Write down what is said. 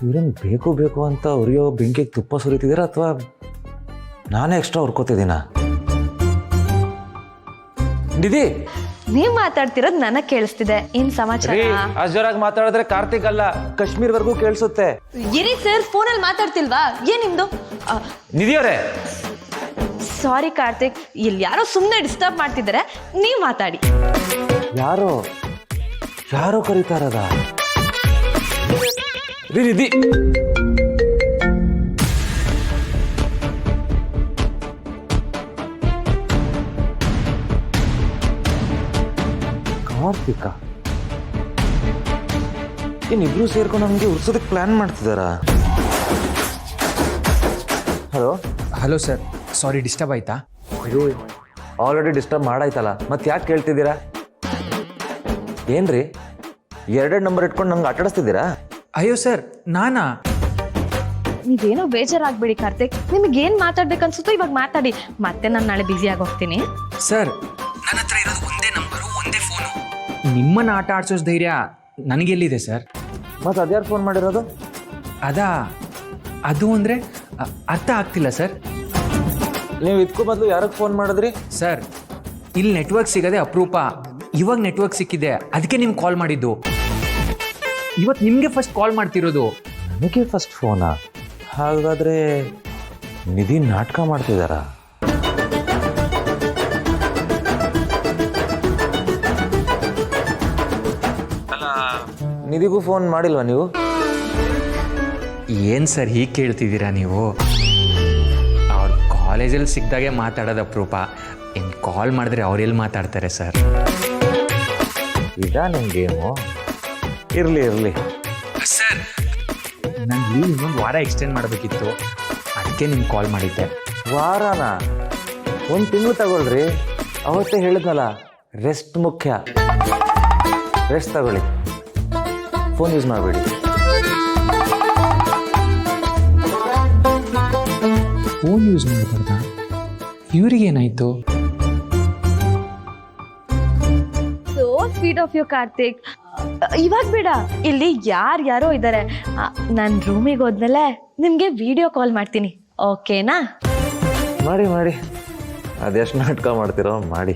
ಇವ್ರೇನು ಬೇಕು ಬೇಕು ಅಂತ ಉರಿಯೋ ಬೆಂಕಿಗೆ ತುಪ್ಪ ಸುರಿತಿದ್ದೀರಾ ಅಥವಾ ನಾನೇ ಎಕ್ಸ್ಟ್ರಾ ಹೊರ್ಕೋತಿದ್ದೀನ? ನಿಧಿ, ನೀವ್ ಮಾತಾಡ್ತಿರೋದ್ ನನಗ್ ಕೇಳಿಸ್ತಿದೆ. ಏನ್ ಸಮಾಚಾರ? ಅಷ್ಟ್ ಜೋರಾಗಿ ಮಾತಾಡಿದ್ರೆ ಕಾರ್ತಿಕ್ ಅಲ್ಲ, ಕಾಶ್ಮೀರ್ವರೆಗೂ ಕೇಳಿಸುತ್ತೆ. ಇರಿ ಸರ್, ಫೋನಲ್ಲಿ ಮಾತಾಡ್ತಿಲ್ವಾ? ಏನ್ ನಿಮ್ದು? ನಿಧಿ ಅವರೇ, ಸಾರಿ ಕಾರ್ತಿಕ್, ಇಲ್ಲಿ ಯಾರೋ ಸುಮ್ಮನೆ ಡಿಸ್ಟರ್ಬ್ ಮಾಡ್ತಿದ್ದಾರೆ, ನೀವ್ ಮಾತಾಡಿ. ಯಾರೋ ಯಾರೋ ಕರೀತಾರದ ನಿಧಿ. ಕಾರ್ತಿಕ ಏನಿಬ್ರು ಸೇರ್ಕೊಂಡು ನಮ್ಗೆ ಉರ್ಸೋದಕ್ಕೆ ಪ್ಲಾನ್ ಮಾಡ್ತಿದಾರಾ? ಹಲೋ ಹಲೋ ಸರ್, ಸಾರಿ ಡಿಸ್ಟರ್ಬ್ ಆಯ್ತಾ? ಇದು ಆಲ್ರೆಡಿ ಡಿಸ್ಟರ್ಬ್ ಮಾಡಾಯ್ತಲ್ಲ, ಮತ್ತೆ ಯಾಕೆ ಕೇಳ್ತಿದ್ದೀರಾ? ಏನ್ರಿ ಎರಡೆರಡು ನಂಬರ್ ಇಟ್ಕೊಂಡು ನಂಗೆ ಆಟಾಡಿಸ್ತಿದ್ದೀರಾ? ಅಯ್ಯೋ ಸರ್, ನಾನಾ? ನೀವೇನೋ ಬೇಜಾರಾಗ್ಬೇಡಿ ಕಾರ್ತಿಕ್, ನಿಮ್ಗೆ ಏನ್ ಮಾತಾಡ್ಬೇಕನ್ಸುತ್ತೋ ಇವಾಗ ಮಾತಾಡಿ, ಮತ್ತೆ ನಾನು ನಾಳೆ ಬ್ಯುಸಿ ಆಗಿ ಹೋಗ್ತೀನಿ. ಸರ್, ನನ್ನ ಹತ್ರ ಇರೋದು ಒಂದೇ ನಂಬರು, ಒಂದೇ ಫೋನು. ನಿಮ್ಮನ್ನ ಆಟ ಆಡ್ಸೋ ಧೈರ್ಯ ನನಗೆಲ್ಲಿದೆ ಸರ್? ಮತ್ತೆ ಅದ್ಯಾರು ಫೋನ್ ಮಾಡಿರೋದು? ಅದು ಅಂದರೆ ಅರ್ಥ ಆಗ್ತಿಲ್ಲ ಸರ್. ನೀವು ಇದಕ್ಕೂ ಮೊದಲು ಯಾರಿಗೆ ಫೋನ್ ಮಾಡಿದ್ರಿ? ಸರ್, ಇಲ್ಲಿ ನೆಟ್ವರ್ಕ್ ಸಿಗದೆ ಅಪರೂಪ, ಇವಾಗ ನೆಟ್ವರ್ಕ್ ಸಿಕ್ಕಿದೆ, ಅದಕ್ಕೆ ನಿಮ್ಗೆ ಕಾಲ್ ಮಾಡಿದ್ದು. ಇವತ್ತು ನಿಮಗೆ ಫಸ್ಟ್ ಕಾಲ್ ಮಾಡ್ತಿರೋದು. ನನಗೆ ಫಸ್ಟ್ ಫೋನಾ? ಹಾಗಾದ್ರೆ ನಿಧಿ ನಾಟಕ ಮಾಡ್ತಿದಾರಾ? ನಿಧಿಗೂ ಫೋನ್ ಮಾಡಿಲ್ವಾ ನೀವು? ಏನು ಸರ್ ಹೀಗೆ ಕೇಳ್ತಿದ್ದೀರಾ ನೀವು? ಅವ್ರ ಕಾಲೇಜಲ್ಲಿ ಸಿಕ್ಕಿದಾಗೆ ಮಾತಾಡೋದು ಅಪರೂಪ, ಇನ್ನು ಕಾಲ್ ಮಾಡಿದ್ರೆ ಅವ್ರೆಲ್ಲಿ ಮಾತಾಡ್ತಾರೆ ಸರ್? ಈಗ ನಿಮ್ಗೇಮು? ಇರಲಿ ಇರಲಿ ಸರ್, ನಾನು ಲೀವ್ ಇನ್ನೊಂದು ವಾರ ಎಕ್ಸ್ಟೆಂಡ್ ಮಾಡಬೇಕಿತ್ತು, ಅದಕ್ಕೆ ನಿಮ್ಗೆ ಕಾಲ್ ಮಾಡಿದ್ದೆ. ವಾರನ? ಒಂದು ತಿಂಗಳು ತಗೊಳ್ರಿ. ಅವತ್ತೇ ಹೇಳಿದ್ನಲ್ಲ, ರೆಸ್ಟ್ ಮುಖ್ಯ. ರೆಸ್ಟ್ ತಗೊಳ್ಳಿ, ಫೋನ್ ಯೂಸ್ ಮಾಡಬೇಡಿ. ಫೋನ್ ಯೂಸ್ ಮಾಡಬಾರ್ದ? ಇವ್ರಿಗೇನಾಯ್ತು? So sweet of you Karthik. ಇವಾಗ ಬೇಡ, ಇಲ್ಲಿ ಯಾರ್ಯಾರೋ ಇದ್ದಾರೆ. ನಾನು ರೂಮಿಗೆ ಹೋದ್ಮೇಲೆ ನಿಮ್ಗೆ ವಿಡಿಯೋ ಕಾಲ್ ಮಾಡ್ತೀನಿ, ಓಕೆನಾ? ಮಾಡಿ ಮಾಡಿ, ಅದೆಷ್ಟು ನಾಟಕ ಮಾಡ್ತೀರೋ ಮಾಡಿ.